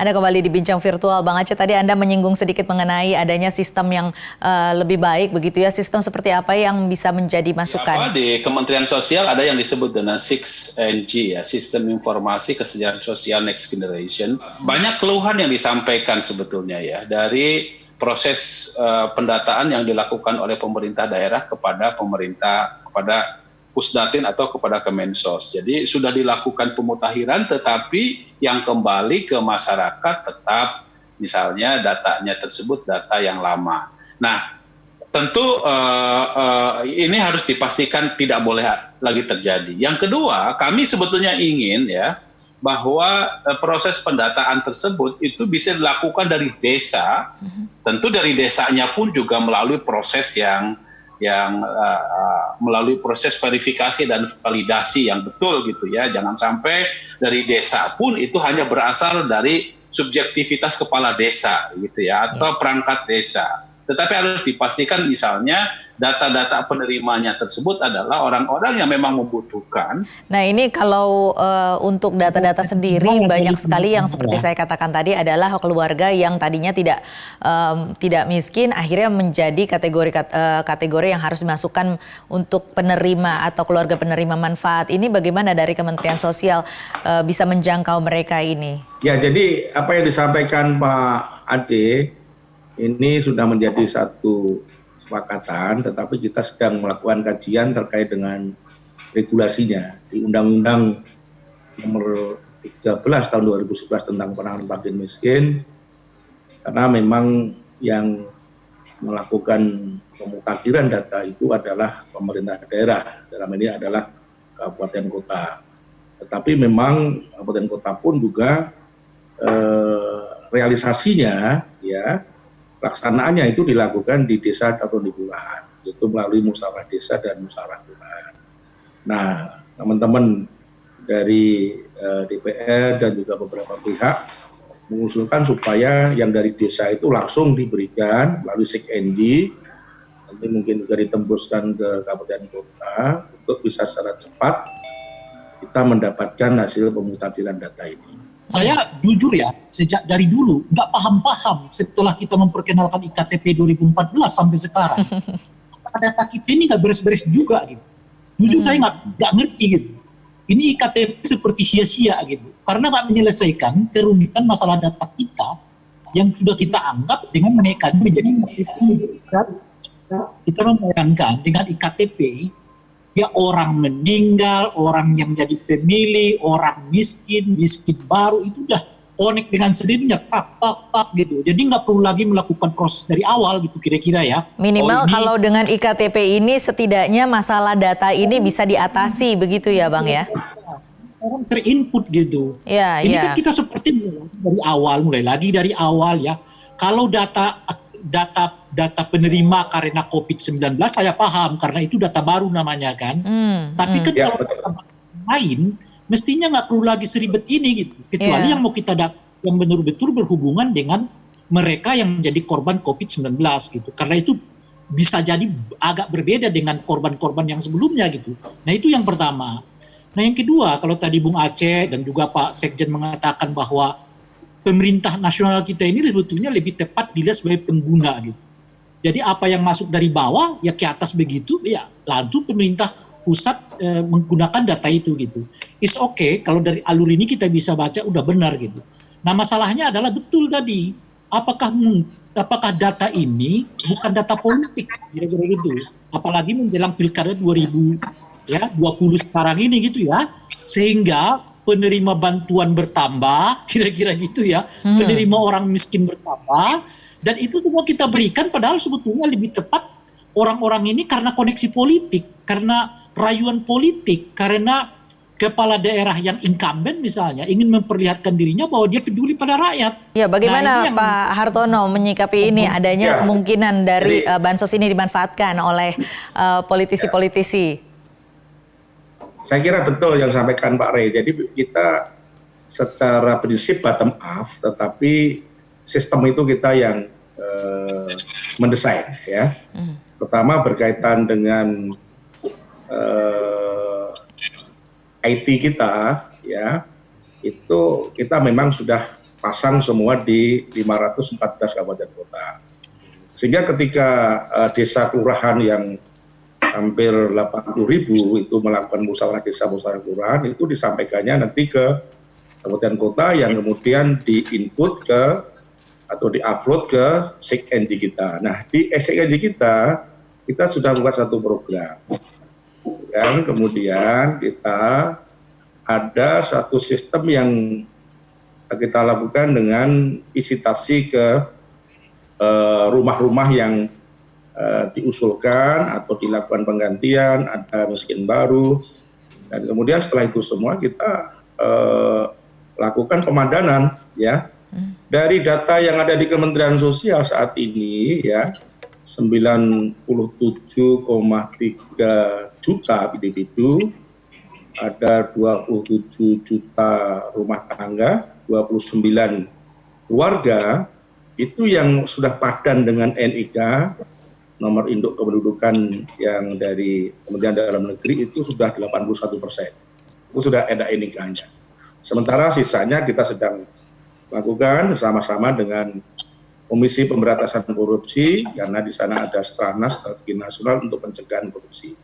Anda kembali di Bincang Virtual. Bang Aceh, tadi Anda menyinggung sedikit mengenai adanya sistem yang lebih baik begitu ya. Sistem seperti apa yang bisa menjadi masukan? Di Kementerian Sosial ada yang disebut dengan 6NG ya, Sistem Informasi Kesejahteraan Sosial Next Generation. Banyak keluhan yang disampaikan sebetulnya ya dari proses pendataan yang dilakukan oleh pemerintah daerah kepada Pusdatin atau kepada Kemensos. Jadi sudah dilakukan pemutakhiran, tetapi yang kembali ke masyarakat tetap misalnya datanya tersebut data yang lama. Nah, tentu ini harus dipastikan tidak boleh lagi terjadi. Yang kedua, kami sebetulnya ingin ya bahwa proses pendataan tersebut itu bisa dilakukan dari desa. Tentu dari desanya pun juga melalui proses yang melalui proses verifikasi dan validasi yang betul gitu ya. Jangan sampai dari desa pun itu hanya berasal dari subjektivitas kepala desa gitu ya, atau perangkat desa. Tetapi harus dipastikan misalnya data-data penerimanya tersebut adalah orang-orang yang memang membutuhkan. Nah ini kalau untuk data-data sendiri banyak sekali yang seperti saya katakan tadi adalah keluarga yang tadinya tidak miskin akhirnya menjadi kategori yang harus dimasukkan untuk penerima atau keluarga penerima manfaat. Ini bagaimana dari Kementerian Sosial bisa menjangkau mereka ini? Ya, jadi apa yang disampaikan Pak Aceh ini sudah menjadi satu kesepakatan, tetapi kita sedang melakukan kajian terkait dengan regulasinya di Undang-Undang Nomor 13 Tahun 2011 tentang penanganan fakir miskin, karena memang yang melakukan pemutakhiran data itu adalah pemerintah daerah, dalam ini adalah kabupaten kota. Tetapi memang kabupaten kota pun juga realisasinya ya, pelaksanaannya itu dilakukan di desa atau di kelurahan, yaitu melalui musyawarah desa dan musyawarah kelurahan. Nah, teman-teman dari DPR dan juga beberapa pihak mengusulkan supaya yang dari desa itu langsung diberikan melalui 6NG, nanti mungkin juga ditembuskan ke kabupaten kota untuk bisa secara cepat kita mendapatkan hasil pemutakhiran data ini. Saya jujur ya, sejak dari dulu nggak paham-paham setelah kita memperkenalkan IKTP 2014 sampai sekarang. Data kita ini nggak beres-beres juga gitu. Jujur saya nggak ngerti gitu. Ini IKTP seperti sia-sia gitu. Karena nggak menyelesaikan kerumitan masalah data kita yang sudah kita anggap dengan menaikkan menjadi kita membayangkan dengan IKTP ya orang meninggal, orang yang jadi pemilih, orang miskin baru itu udah connect dengan sendirinya, tak gitu. Jadi nggak perlu lagi melakukan proses dari awal gitu kira-kira ya. Minimal kalau dengan IKTP ini setidaknya masalah data ini bisa diatasi begitu ya Bang ya? Orang terinput gitu. Ya, ini kan kita seperti mulai lagi dari awal ya. Kalau data penerima karena COVID-19 saya paham karena itu data baru namanya kan. Tapi kan kalau data lain mestinya nggak perlu lagi seribet ini gitu. Kecuali yang mau kita yang betul-betul berhubungan dengan mereka yang menjadi korban COVID-19 gitu. Karena itu bisa jadi agak berbeda dengan korban-korban yang sebelumnya gitu. Nah itu yang pertama. Nah yang kedua, kalau tadi Bung Aceh dan juga Pak Sekjen mengatakan bahwa pemerintah nasional kita ini sebetulnya lebih tepat dilihat sebagai pengguna gitu. Jadi apa yang masuk dari bawah ya ke atas begitu, ya langsung pemerintah pusat menggunakan data itu gitu. It's okay kalau dari alur ini kita bisa baca udah benar gitu. Nah masalahnya adalah betul tadi, apakah data ini bukan data politik kira-kira gitu. Apalagi menjelang pilkada 2020 sekarang ini gitu ya, sehingga penerima bantuan bertambah, kira-kira gitu ya, penerima orang miskin bertambah, dan itu semua kita berikan padahal sebetulnya lebih tepat orang-orang ini karena koneksi politik, karena rayuan politik, karena kepala daerah yang incumbent misalnya ingin memperlihatkan dirinya bahwa dia peduli pada rakyat. Ya, bagaimana Pak Hartono menyikapi ini adanya kemungkinan dari bansos ini dimanfaatkan oleh politisi-politisi? Saya kira betul yang disampaikan Pak Rey. Jadi kita secara prinsip bottom up, tetapi sistem itu kita yang mendesain ya. Pertama berkaitan dengan IT kita ya, itu kita memang sudah pasang semua di 514 kabupaten kota. Sehingga ketika desa kelurahan yang hampir 80.000 itu melakukan musyawarah desa, musyawarah kelurahan, itu disampaikannya nanti ke kabupaten kota yang kemudian di-input ke atau di-upload ke SIKNJ kita. Nah, di SIKNJ kita sudah buat satu program. Dan kemudian kita ada satu sistem yang kita lakukan dengan visitasi ke rumah-rumah yang diusulkan atau dilakukan penggantian, ada miskin baru, dan kemudian setelah itu semua kita lakukan pemadanan, ya. Dari data yang ada di Kementerian Sosial saat ini, ya, 97,3 juta individu, ada 27 juta rumah tangga, 29 keluarga, itu yang sudah padan dengan NIK, nomor induk kependudukan yang dari Kementerian Dalam Negeri itu sudah 81%. Itu sudah ada NIK-nya. Sementara sisanya kita sedang lakukan bersama-sama dengan Komisi Pemberantasan Korupsi, karena di sana ada Stranas Strategi Nasional untuk pencegahan korupsi.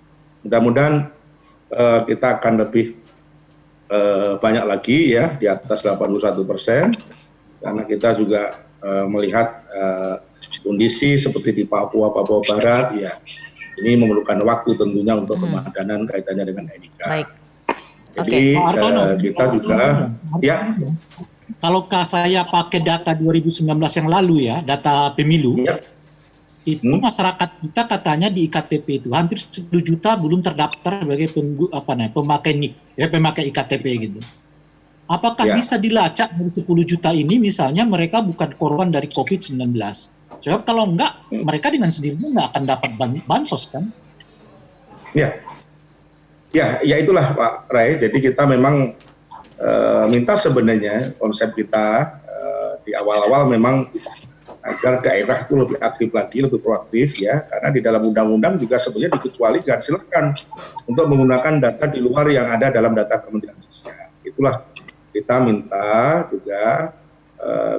Mudah-mudahan kita akan lebih banyak lagi, ya, di atas 81%, karena kita juga melihat kondisi seperti di Papua Barat, ya, ini memerlukan waktu tentunya untuk pemadanan kaitannya dengan NIK. Baik. Jadi kita juga, ya. Kalau saya pakai data 2019 yang lalu, ya, data pemilu, Ya. itu masyarakat kita katanya di IKTP itu hampir 10 juta belum terdaftar sebagai pemakai NIK, ya, pemakai IKTP gitu. Apakah bisa dilacak dari 10 juta ini misalnya mereka bukan korban dari COVID-19? Sebab kalau enggak, mereka dengan sendirinya nggak akan dapat bansos, kan? Ya, ya itulah Pak Ray. Jadi kita memang minta sebenarnya konsep kita di awal-awal memang agar daerah itu lebih aktif lagi, lebih proaktif, ya, karena di dalam undang-undang juga sebenarnya dikecualikan, silakan untuk menggunakan data di luar yang ada dalam data Kementerian Sosial. Itulah kita minta juga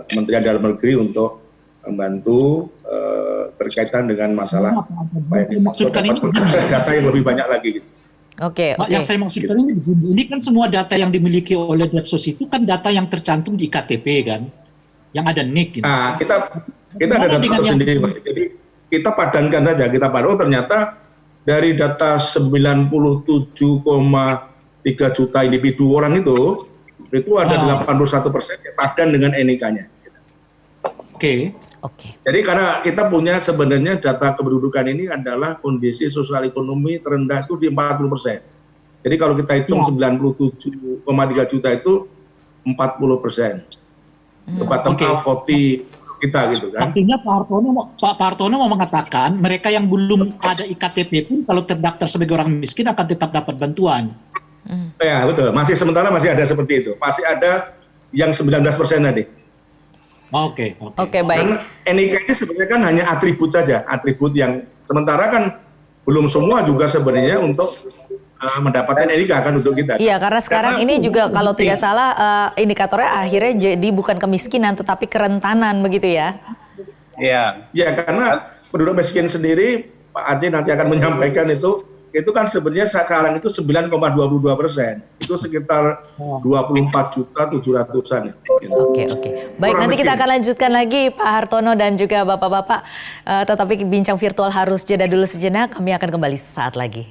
Kementerian Dalam Negeri untuk membantu berkaitan dengan masalah data yang lebih banyak lagi, gitu. Oke. Yang saya maksudkan ini kan semua data yang dimiliki oleh Depsos itu kan data yang tercantum di IKTP, kan, yang ada NIK. Gitu. Nah, kita ada data sendiri, Pak. Jadi kita padankan saja, kita baru ternyata dari data 97,3 juta individu orang itu ada 81% yang padan dengan NIK-nya. Oke. Jadi karena kita punya sebenarnya data kependudukan ini adalah kondisi sosial ekonomi terendah itu di 40%. Jadi kalau kita hitung 97,3 juta itu 40%. Bottom up 40 kita, gitu kan. Artinya Pak Hartono mau mengatakan mereka yang belum ada IKTP pun kalau terdaftar sebagai orang miskin akan tetap dapat bantuan. Ya, betul. Sementara masih ada seperti itu. Masih ada yang 19% tadi. Oke, baik. Dan NIK ini sebenarnya kan hanya atribut saja, atribut yang sementara kan belum semua juga sebenarnya untuk mendapatkan NIK kan untuk kita. Iya, karena sekarang ini juga kalau tidak salah indikatornya akhirnya jadi bukan kemiskinan tetapi kerentanan, begitu ya? Iya. Ya, karena penduduk miskin sendiri, Pak Aceh nanti akan menyampaikan itu kan sebenarnya sekarang itu 9,22%. Itu sekitar 24.700.000-an. Oke. Baik, nanti kita akan lanjutkan lagi Pak Hartono dan juga Bapak-Bapak. Tetapi bincang virtual harus jeda dulu sejenak. Kami akan kembali sesaat lagi.